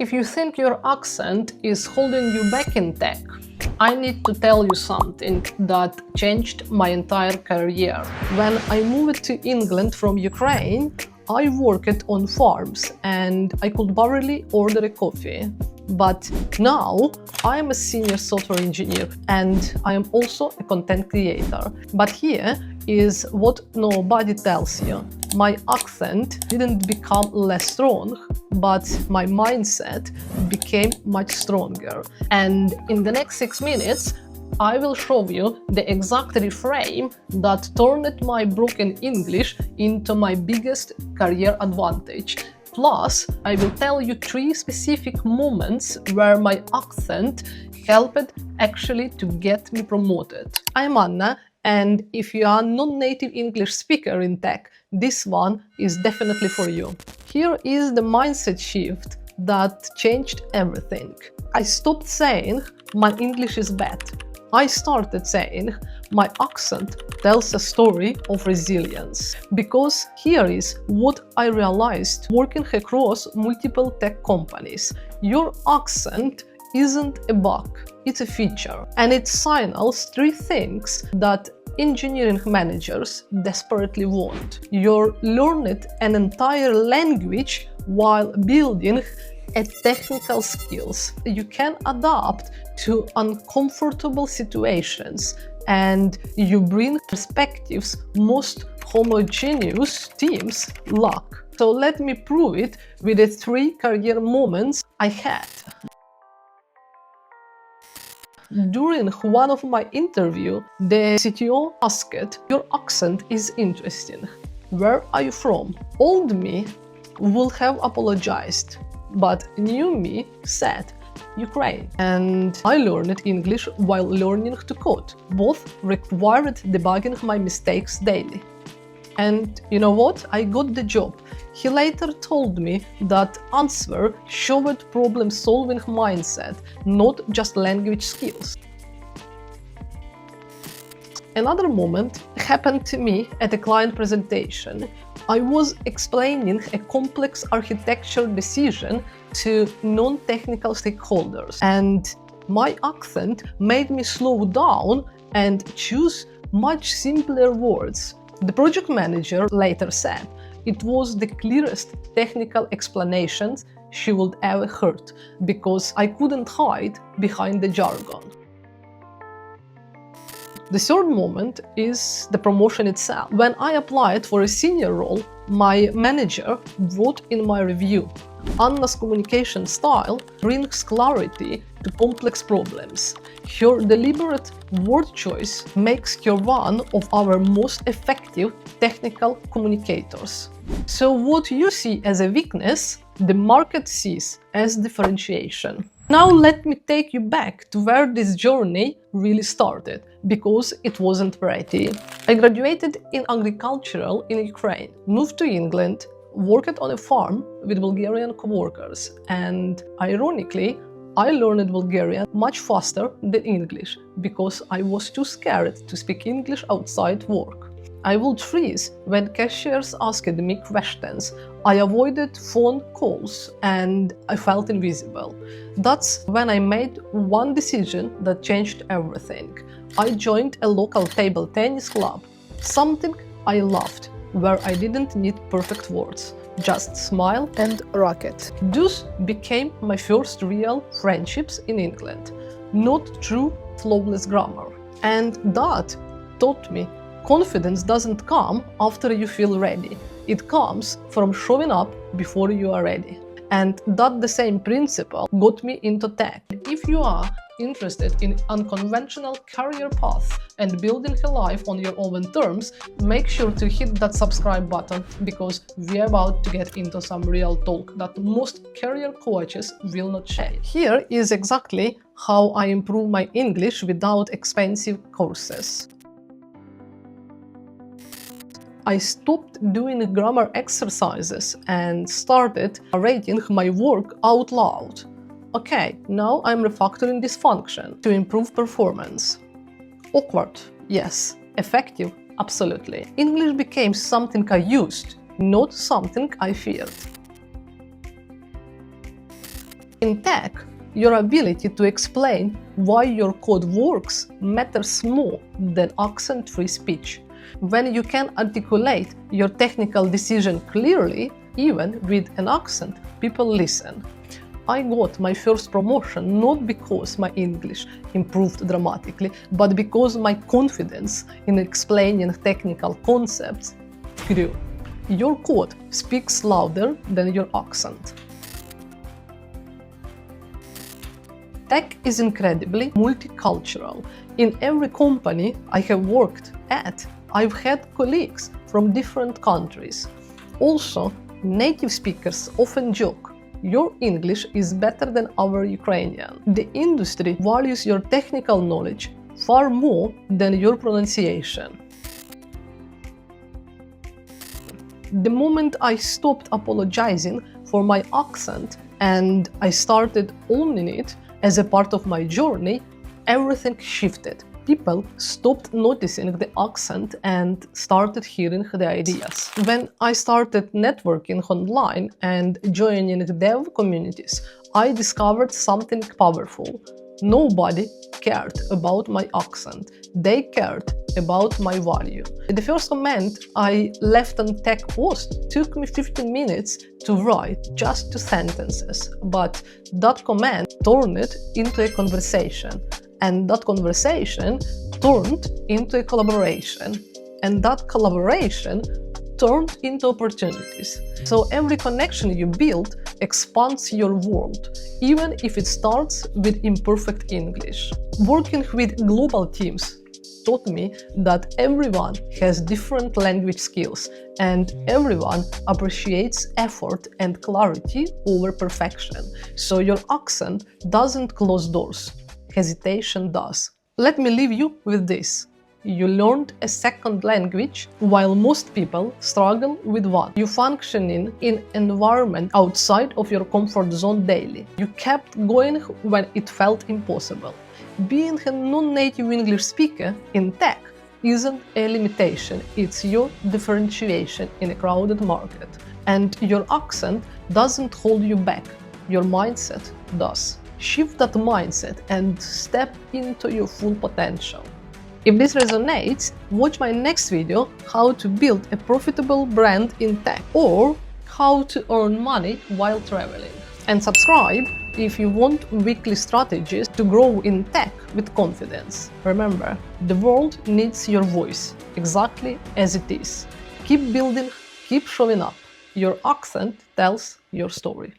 If you think your accent is holding you back in tech, I need to tell you something that changed my entire career. When I moved to England from Ukraine, I worked on farms and I could barely order a coffee. But now I am a senior software engineer and I am also a content creator. But here is what nobody tells you. My accent didn't become less strong, but my mindset became much stronger. And in the next 6 minutes, I will show you the exact reframe that turned my broken English into my biggest career advantage. Plus, I will tell you 3 specific moments where my accent helped actually to get me promoted. I'm Anna, and if you are a non-native English speaker in tech, this one is definitely for you. Here is the mindset shift that changed everything. I stopped saying my English is bad. I started saying my accent tells a story of resilience. Because here is what I realized working across multiple tech companies. Your accent isn't a bug, it's a feature. And it signals 3 things that engineering managers desperately want. You learned an entire language while building technical skills. You can adapt to uncomfortable situations and you bring perspectives most homogeneous teams lack. So let me prove it with the 3 career moments I had. During one of my interviews, the CTO asked, "Your accent is interesting. Where are you from?" Old me would have apologized, but new me said, Ukraine. And I learned English while learning to code. Both required debugging my mistakes daily. And you know what? I got the job. He later told me that answer showed problem-solving mindset, not just language skills. Another moment happened to me at a client presentation. I was explaining a complex architecture decision to non-technical stakeholders, and my accent made me slow down and choose much simpler words. The project manager later said it was the clearest technical explanation she would ever heard, because I couldn't hide behind the jargon. The third moment is the promotion itself. When I applied for a senior role, my manager wrote in my review, "Anna's communication style brings clarity to complex problems. Her deliberate word choice makes her one of our most effective technical communicators." So what you see as a weakness, the market sees as differentiation. Now let me take you back to where this journey really started, because it wasn't pretty. I graduated in agricultural in Ukraine, moved to England, worked on a farm with Bulgarian co-workers, and ironically, I learned Bulgarian much faster than English because I was too scared to speak English outside work. I would freeze when cashiers asked me questions. I avoided phone calls and I felt invisible. That's when I made one decision that changed everything. I joined a local table tennis club, something I loved, where I didn't need perfect words, just smile and racket. Those became my first real friendships in England, not true flawless grammar. And that taught me confidence doesn't come after you feel ready. It comes from showing up before you are ready. And that the same principle got me into tech. If you are interested in unconventional career path and building a life on your own terms, make sure to hit that subscribe button, because we're about to get into some real talk that most career coaches will not share. Here is exactly how I improve my English without expensive courses. I stopped doing grammar exercises and started reading my work out loud. Okay, now I'm refactoring this function to improve performance. Awkward, yes. Effective, absolutely. English became something I used, not something I feared. In tech, your ability to explain why your code works matters more than accent-free speech. When you can articulate your technical decision clearly, even with an accent, people listen. I got my first promotion not because my English improved dramatically, but because my confidence in explaining technical concepts grew. Your code speaks louder than your accent. Tech is incredibly multicultural. In every company I have worked at, I've had colleagues from different countries. Also, native speakers often joke, "Your English is better than our Ukrainian." The industry values your technical knowledge far more than your pronunciation. The moment I stopped apologizing for my accent and I started owning it as a part of my journey, everything shifted. People stopped noticing the accent and started hearing the ideas. When I started networking online and joining dev communities, I discovered something powerful. Nobody cared about my accent. They cared about my value. The first comment I left on tech post took me 15 minutes to write, just 2 sentences, but that comment turned it into a conversation. And that conversation turned into a collaboration. And that collaboration turned into opportunities. So every connection you build expands your world, even if it starts with imperfect English. Working with global teams taught me that everyone has different language skills and everyone appreciates effort and clarity over perfection. So your accent doesn't close doors. Hesitation does. Let me leave you with this. You learned a second language while most people struggle with one. You functioning in an environment outside of your comfort zone daily. You kept going when it felt impossible. Being a non-native English speaker in tech isn't a limitation, it's your differentiation in a crowded market. And your accent doesn't hold you back, your mindset does. Shift that mindset and step into your full potential. If this resonates, watch my next video, how to build a profitable brand in tech, or how to earn money while traveling. And subscribe if you want weekly strategies to grow in tech with confidence. Remember, the world needs your voice, exactly as it is. Keep building, keep showing up. Your accent tells your story.